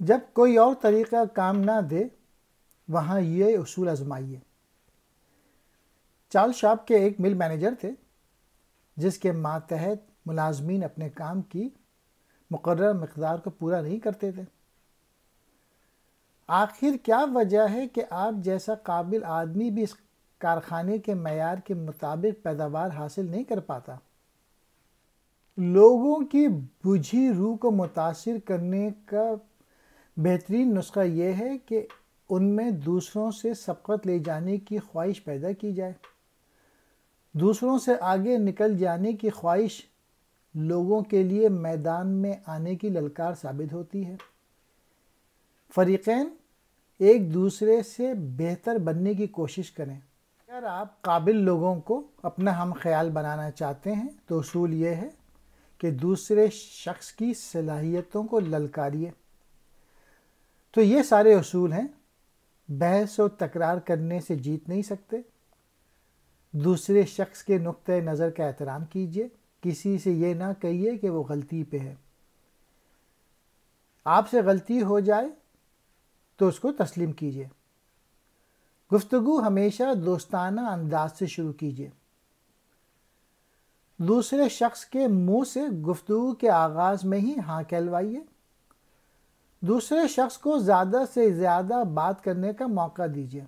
جب کوئی اور طریقہ کام نہ دے وہاں یہ اصول آزمائیے۔ چارلس شارپ کے ایک مل مینیجر تھے جس کے ماتحت ملازمین اپنے کام کی مقررہ مقدار کو پورا نہیں کرتے تھے۔ آخر کیا وجہ ہے کہ آپ جیسا قابل آدمی بھی اس کارخانے کے معیار کے مطابق پیداوار حاصل نہیں کر پاتا؟ لوگوں کی بجھی روح کو متاثر کرنے کا بہترین نسخہ یہ ہے کہ ان میں دوسروں سے سبقت لے جانے کی خواہش پیدا کی جائے۔ دوسروں سے آگے نکل جانے کی خواہش لوگوں کے لیے میدان میں آنے کی للکار ثابت ہوتی ہے۔ فریقین ایک دوسرے سے بہتر بننے کی کوشش کریں۔ اگر آپ قابل لوگوں کو اپنا ہم خیال بنانا چاہتے ہیں تو اصول یہ ہے کہ دوسرے شخص کی صلاحیتوں کو للکاریے۔ تو یہ سارے اصول ہیں۔ بحث و تکرار کرنے سے جیت نہیں سکتے۔ دوسرے شخص کے نقطہ نظر کا احترام کیجیے۔ کسی سے یہ نہ کہیے کہ وہ غلطی پہ ہے۔ آپ سے غلطی ہو جائے تو اس کو تسلیم کیجیے۔ گفتگو ہمیشہ دوستانہ انداز سے شروع کیجیے۔ دوسرے شخص کے منہ سے گفتگو کے آغاز میں ہی ہاں کہلوائیے۔ دوسرے شخص کو زیادہ سے زیادہ بات کرنے کا موقع دیجیے۔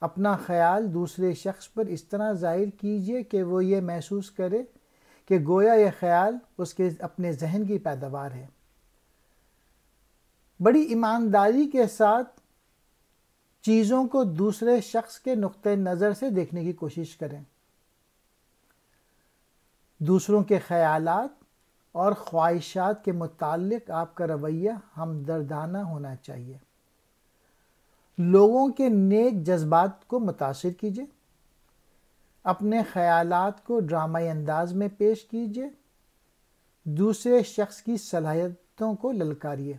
اپنا خیال دوسرے شخص پر اس طرح ظاہر کیجیے کہ وہ یہ محسوس کرے کہ گویا یہ خیال اس کے اپنے ذہن کی پیداوار ہے۔ بڑی ایمانداری کے ساتھ چیزوں کو دوسرے شخص کے نقطہ نظر سے دیکھنے کی کوشش کریں۔ دوسروں کے خیالات اور خواہشات کے متعلق آپ کا رویہ ہمدردانہ ہونا چاہیے۔ لوگوں کے نیک جذبات کو متاثر کیجیے۔ اپنے خیالات کو ڈرامائی انداز میں پیش کیجیے۔ دوسرے شخص کی صلاحیتوں کو للکاریے۔